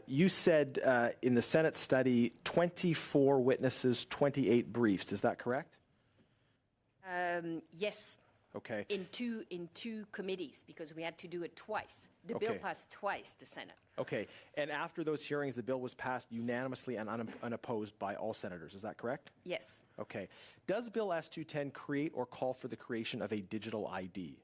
You said in the Senate study, 24 witnesses, 28 briefs. Is that correct? Yes. Okay. In two committees, because we had to do it twice. The bill passed twice, the Senate. Okay. And after those hearings, the bill was passed unanimously and unopposed by all senators. Is that correct? Yes. Okay. Does Bill S-210 create or call for the creation of a digital ID?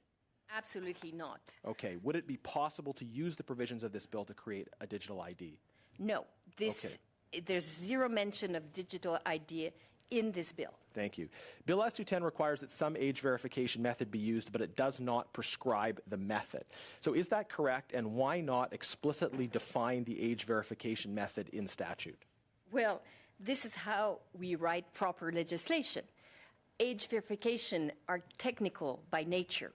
Absolutely not. Okay. Would it be possible to use the provisions of this bill to create a digital ID? No. There's zero mention of digital ID in this bill. Thank you. Bill S-210 requires that some age verification method be used, but it does not prescribe the method. So is that correct, and why not explicitly define the age verification method in statute? Well, this is how we write proper legislation. Age verification are technical by nature,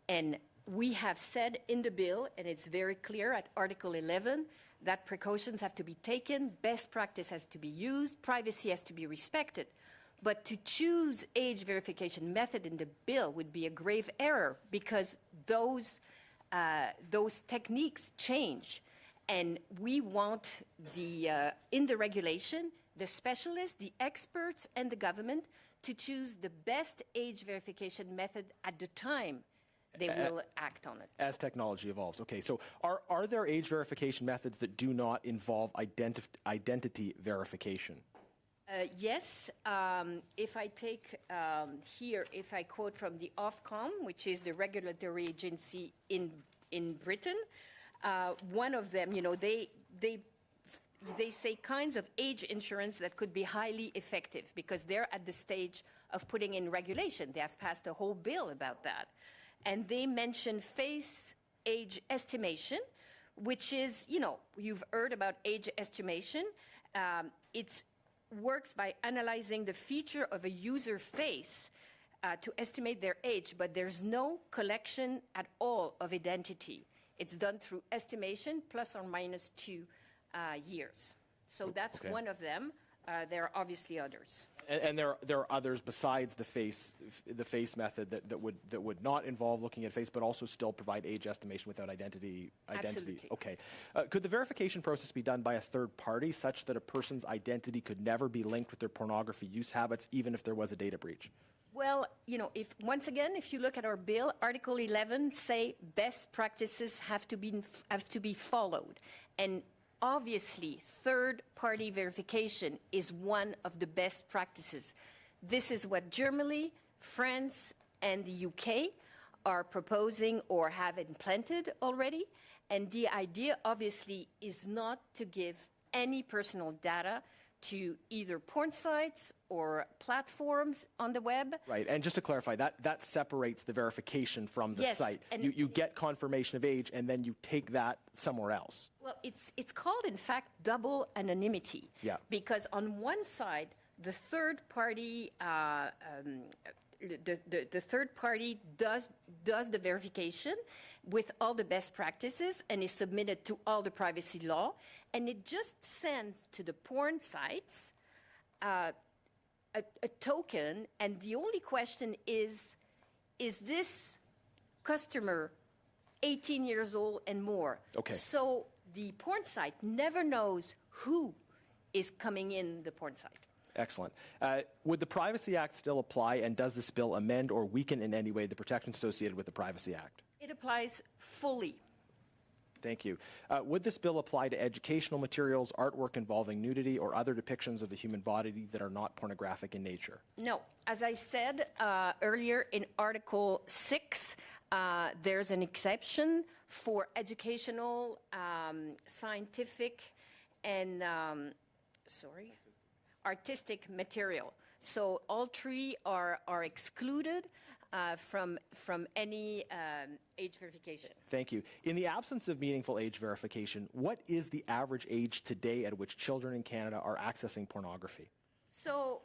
and we have said in the bill, and it's very clear at Article 11, that precautions have to be taken, best practice has to be used, privacy has to be respected. But to choose age verification method in the bill would be a grave error, because those techniques change. And we want in the regulation, the specialists, the experts, and the government to choose the best age verification method at the time they will act on it. As technology evolves. Okay, so are there age verification methods that do not involve identity verification? Yes. If I take here, if I quote from the Ofcom, which is the regulatory agency in Britain, one of them, they say kinds of age insurance that could be highly effective, because they're at the stage of putting in regulation. They have passed a whole bill about that. And they mention face age estimation, which is, you've heard about age estimation. It works by analyzing the feature of a user face to estimate their age, but there's no collection at all of identity. It's done through estimation plus or minus 2 years. So that's one of them. There are obviously others. And there are others besides the face method that would not involve looking at face, but also still provide age estimation without identity. Absolutely. Okay. Could the verification process be done by a third party, such that a person's identity could never be linked with their pornography use habits, even if there was a data breach? Well, if you look at our bill, Article 11 say best practices have to be followed, and obviously, third-party verification is one of the best practices. This is what Germany, France, and the UK are proposing or have implemented already. And the idea, obviously, is not to give any personal data to either porn sites or platforms on the web. Right, and just to clarify, that separates the verification from the site. And you get confirmation of age, and then you take that somewhere else. Well, it's called, in fact, double anonymity. Yeah. Because on one side, the third party the third party does the verification with all the best practices and is submitted to all the privacy law, and it just sends to the porn sites a token, and the only question is this customer 18 years old and more? Okay. So the porn site never knows who is coming in the porn site. Excellent. Would the Privacy Act still apply, and does this bill amend or weaken in any way the protections associated with the Privacy Act? It applies fully. Thank you. Would this bill apply to educational materials, artwork involving nudity, or other depictions of the human body that are not pornographic in nature? No. As I said earlier, in Article 6, there's an exception for educational, scientific, and artistic material. So all three are excluded from any age verification. Thank you. In the absence of meaningful age verification, what is the average age today at which children in Canada are accessing pornography? So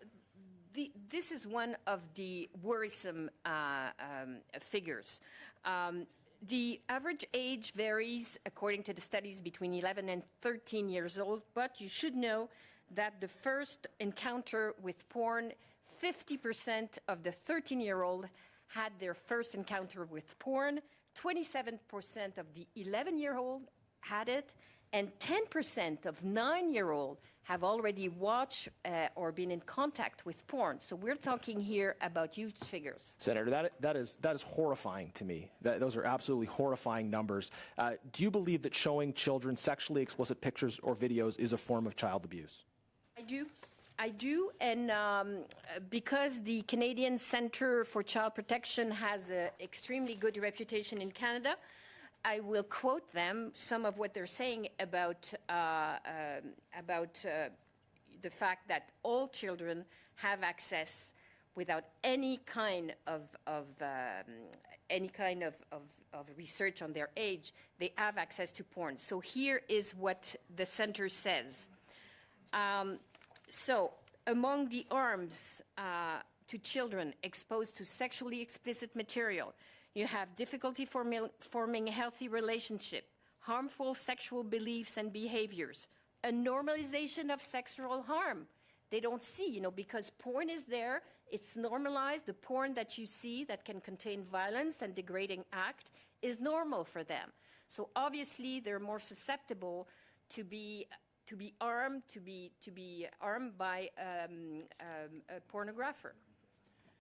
this is one of the worrisome figures. The average age varies, according to the studies, between 11 and 13 years old, but you should know that the first encounter with porn, 50% of the 13-year-old had their first encounter with porn, 27% of the 11-year-old had it, And 10% of 9-year-olds have already watched or been in contact with porn. So we're talking here about huge figures. Senator, that is horrifying to me. Those are absolutely horrifying numbers. Do you believe that showing children sexually explicit pictures or videos is a form of child abuse? I do, and because the Canadian Centre for Child Protection has an extremely good reputation in Canada, I will quote them, some of what they're saying about the fact that all children have access without any kind of research on their age. They have access to porn. So here is what the center says. So among the harms to children exposed to sexually explicit material, you have difficulty forming a healthy relationship, harmful sexual beliefs and behaviors, a normalization of sexual harm. They don't see, because porn is there, it's normalized. The porn that you see that can contain violence and degrading act is normal for them. So obviously they're more susceptible to be harmed by a pornographer.